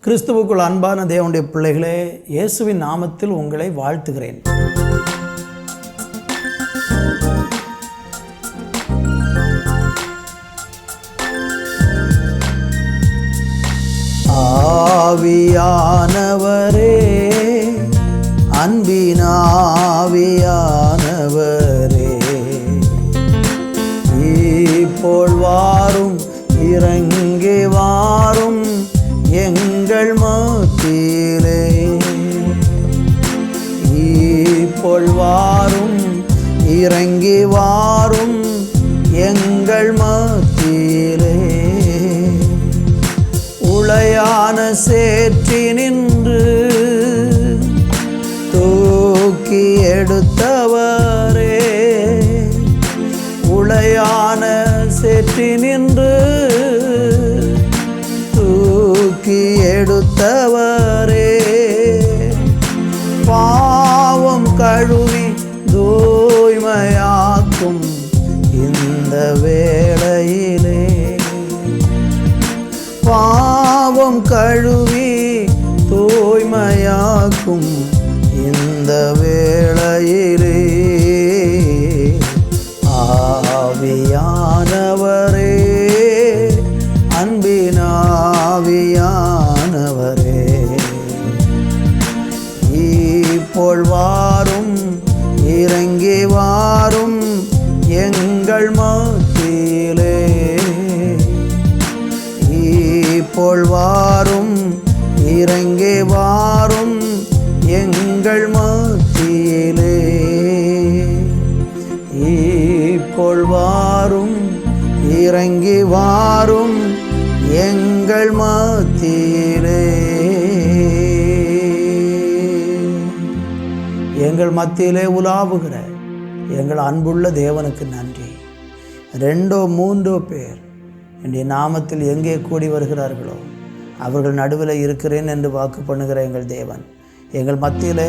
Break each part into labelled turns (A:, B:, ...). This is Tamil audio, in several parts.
A: கிறிஸ்துவுக்குள் அன்பான தேவனுடைய பிள்ளைகளே, இயேசுவின் நாமத்தில் உங்களை வாழ்த்துகிறேன். ஆவியானவரே, அன்பினாவியானவரே, இப்போல் வாரும், இறங்கி வாரும் எங்கள் மத்தியிலே. இப்போல் வாரும், இறங்கி வாரும் எங்கள் மத்தியிலே. உளையான சேற்றி நின்று தூக்கி எடுத்தவரே, உளையான சேற்றி நின்று தூக்கி எடுத்தவரே, பாவம் கழுவி தூய்மையாக்கும் இந்த வேளையிலே. பாவம் கழுவி தூய்மையாக்கும் இந்த வேளையிலே. ஆவியானவரே, அன்பினாவியானவரே, இப்போல் வாரும், இறங்கி வாரும் எங்கள் மத்தியிலே. இப்போல் வாரும், இறங்கி வாரும் எங்கள் மத்தியிலே. இப்போல் வாரும், இறங்கி வாரும் எங்கள் மத்தியிலே. எங்கள் மத்தியிலே உலாவுகிற எங்கள் அன்புள்ள தேவனுக்கு நன்றி. 2-3 பேர் என்னுடைய நாமத்தில் எங்கே கூடி வருகிறார்களோ அவர்கள் நடுவில் இருக்கிறேன் என்று வாக்கு பண்ணுகிற எங்கள் தேவன், எங்கள் மத்தியில்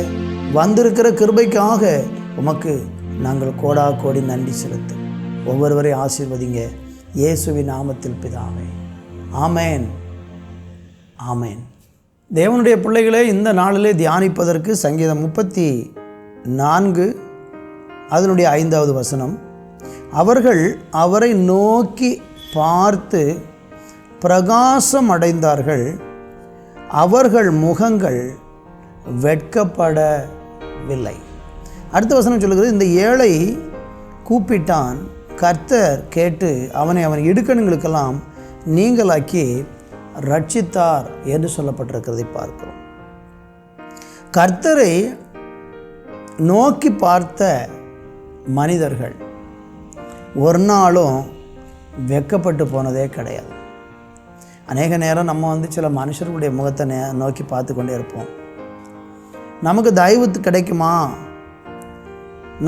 A: வந்திருக்கிற கிருபைக்காக உமக்கு நாங்கள் கோடா கோடி நன்றி செலுத்தும். ஒவ்வொருவரையும் ஆசீர்வதிங்க இயேசுவின் நாமத்தில் பிதாவே. ஆமேன், ஆமேன். தேவனுடைய பிள்ளைகளே, இந்த நாளிலே தியானிப்பதற்கு சங்கீதம் 34 அதனுடைய 5வது வசனம். அவர்கள் அவரை நோக்கி பார்த்து பிரகாசம் அடைந்தார்கள், அவர்கள் முகங்கள் வெட்கப்படவில்லை. அடுத்த வசனம் சொல்லுகிறது, இந்த ஏழை கூப்பிட்டான், கர்த்தர் கேட்டு அவனை அவன் இடுக்கணுங்களுக்கெல்லாம் நீங்களாக்கி ரட்சித்தார் என்று சொல்லப்பட்டிருக்கிறதை பார்க்கிறோம். கர்த்தரை நோக்கி பார்த்த மனிதர்கள் ஒரு நாளும் வெட்கப்பட்டு போனதே கிடையாது. அநேக நேரம் நம்ம சில மனுஷர்களுடைய முகத்தை நோக்கி பார்த்து கொண்டே இருப்போம். நமக்கு தயவு கிடைக்குமா,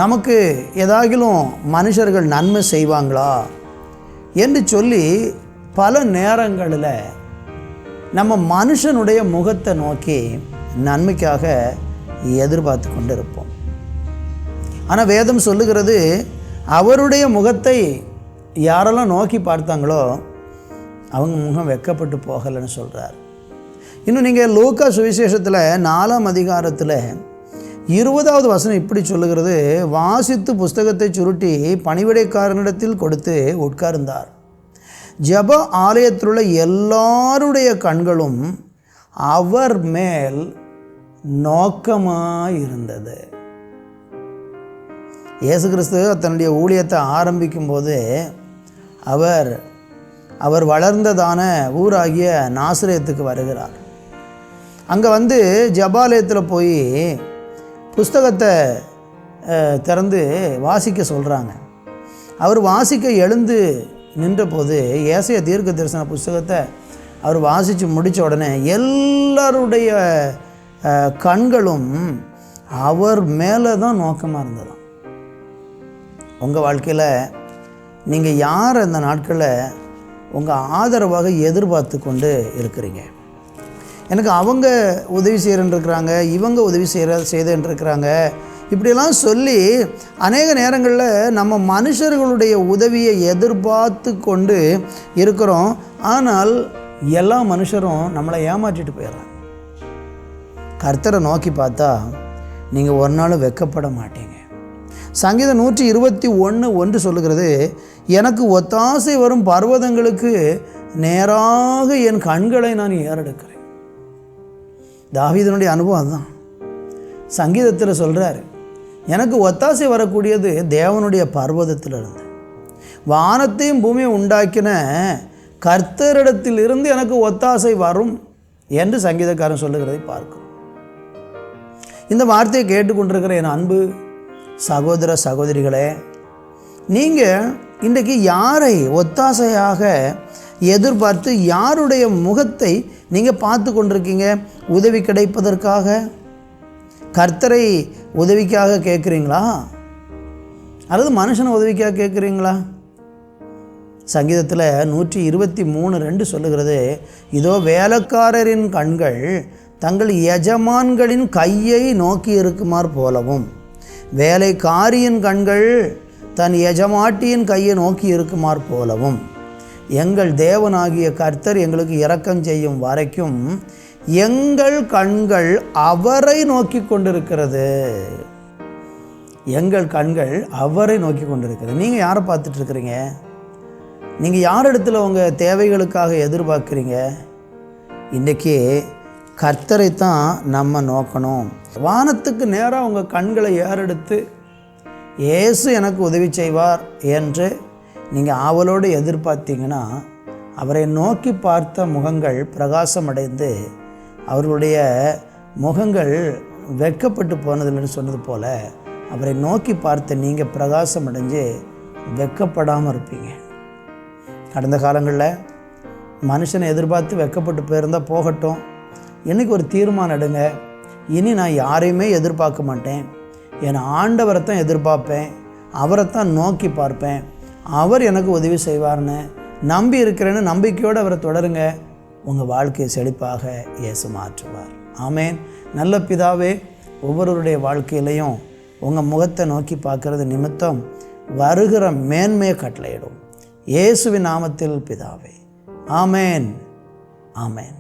A: நமக்கு ஏதாகிலும் மனுஷர்கள் நன்மை செய்வாங்களா என்று சொல்லி பல நேரங்களில் நம்ம மனுஷனுடைய முகத்தை நோக்கி நன்மைக்காக எதிர்பார்த்து கொண்டு இருப்போம். ஆனால் வேதம் சொல்லுகிறது, அவருடைய முகத்தை யாரெல்லாம் நோக்கி பார்த்தாங்களோ அவங்க முகம் வெட்கப்பட்டு போகலைன்னு சொல்கிறார். இன்னும் நீங்கள் லூக்கா சுவிசேஷத்தில் 4ஆம் அதிகாரத்தில் 20வது வசனம் இப்படி சொல்லுகிறது, வாசித்து புஸ்தகத்தை சுருட்டி பணிவிடைக்காரனிடத்தில் கொடுத்து உட்கார்ந்தார். ஜெப ஆலயத்திலுள்ள எல்லாருடைய கண்களும் அவர் மேல் நோக்கமாயிருந்தது. இயேசு கிறிஸ்து தன்னுடைய ஊழியத்தை ஆரம்பிக்கும் போது அவர் வளர்ந்ததான ஊராகிய நாசரேத்துக்கு வருகிறார். அங்கே ஜெபாலயத்தில் போய் புஸ்தகத்தை திறந்து வாசிக்க சொல்கிறாங்க. அவர் வாசிக்க எழுந்து நின்றபோது ஏசாயா தீர்க்க தரிசன புஸ்தகத்தை அவர் வாசித்து முடித்த உடனே எல்லாருடைய கண்களும் அவர் மேலே தான் நோக்கமாக இருந்ததாம். உங்கள் வாழ்க்கையில் நீங்கள் யார் அந்த நாட்களில் உங்கள் ஆதரவாக எதிர்பார்த்து கொண்டு இருக்கிறீங்க? எனக்கு அவங்க உதவி செய்கிறேன்ருக்கிறாங்க, இவங்க உதவி செய்துன்ட்ருக்கிறாங்க, இப்படியெல்லாம் சொல்லி அநேக நேரங்களில் நம்ம மனுஷர்களுடைய உதவியை எதிர்பார்த்து கொண்டு இருக்கிறோம். ஆனால் எல்லா மனுஷரும் நம்மளை ஏமாற்றிட்டு போயிடுறாங்க. கர்த்தரை நோக்கி பார்த்தா நீங்கள் ஒரு நாள் வெட்கப்பட மாட்டீங்க. சங்கீதம் 121:1 சொல்லுகிறது, எனக்கு ஒத்தாசை வரும் பர்வதங்களுக்கு நேராக என் கண்களை நான் ஏறெடுக்கிறேன். தாவீதனுடைய அனுபவம் அதுதான். சங்கீதத்தில் சொல்கிறாரு, எனக்கு ஒத்தாசை வரக்கூடியது தேவனுடைய பர்வதத்திலிருந்து, வானத்தையும் பூமியை உண்டாக்கின கர்த்தரிடத்திலிருந்து எனக்கு ஒத்தாசை வரும் என்று சங்கீதக்காரன் சொல்லுகிறதை பார்க்கும். இந்த வார்த்தையை கேட்டுக்கொண்டிருக்கிற என் அன்பு சகோதர சகோதரிகளே, நீங்கள் இன்றைக்கு யாரை ஒத்தாசையாக எதிர்பார்த்து யாருடைய முகத்தை நீங்கள் பார்த்து கொண்டிருக்கீங்க? உதவி கிடைப்பதற்காக கர்த்தரை உதவிக்காக கேட்குறீங்களா, அல்லது மனுஷனை உதவிக்காக கேட்குறீங்களா? சங்கீதத்தில் 123:2 சொல்லுகிறது, இதோ வேலைக்காரரின் கண்கள் தங்கள் எஜமான்களின் கையை நோக்கி இருக்குமாறு போலவும், வேலைக்காரியின் கண்கள் தன் எஜமாட்டியின் கையை நோக்கி இருக்குமாறு போலவும், எங்கள் தேவனாகிய கர்த்தர் எங்களுக்கு இரக்கம் செய்யும் வரைக்கும் எங்கள் கண்கள் அவரை நோக்கி கொண்டிருக்கிறது. எங்கள் கண்கள் அவரை நோக்கி கொண்டிருக்கிறது. நீங்கள் யாரை பார்த்துட்ருக்கிறீங்க? நீங்கள் யார் இடத்துல உங்கள் தேவைகளுக்காக எதிர்பார்க்குறீங்க? இன்றைக்கி கர்த்தரை தான் நம்ம நோக்கணும். வானத்துக்கு நேராக உங்கள் கண்களை ஏறெடுத்து இயேசு எனக்கு உதவி செய்வார் என்று நீங்கள் ஆவலோடு எதிர்பார்த்தீங்கன்னா, அவரை நோக்கி பார்த்த முகங்கள் பிரகாசமடைந்து அவர்களுடைய முகங்கள் வெட்கப்பட்டு போனதில்லைன்னு சொன்னது போல், அவரை நோக்கி பார்த்த நீங்கள் பிரகாசமடைஞ்சு வெட்கப்படாமல் இருப்பீங்க. கடந்த காலங்களில் மனுஷனை எதிர்பார்த்து வெட்கப்பட்டு போயிருந்தால் போகட்டும், இன்றைக்கி ஒரு தீர்மானம் எடுங்க. இனி நான் யாரையுமே எதிர்பார்க்க மாட்டேன், என் ஆண்டவரை தான் எதிர்பார்ப்பேன், அவரைத்தான் நோக்கி பார்ப்பேன், அவர் எனக்கு உதவி செய்வார்னு நம்பி இருக்கிறேன்னு நம்பிக்கையோடு அவரை தொடருங்க. உங்கள் வாழ்க்கையை செழிப்பாக இயேசு மாற்றுவார். ஆமேன். நல்ல பிதாவே, ஒவ்வொருவருடைய வாழ்க்கையிலையும் உங்கள் முகத்தை நோக்கி பார்க்கறது நிமித்தம் வருகிற மேன்மையை கட்டளையிடும். இயேசுவின் நாமத்தில் பிதாவே. ஆமேன். ஆமேன்.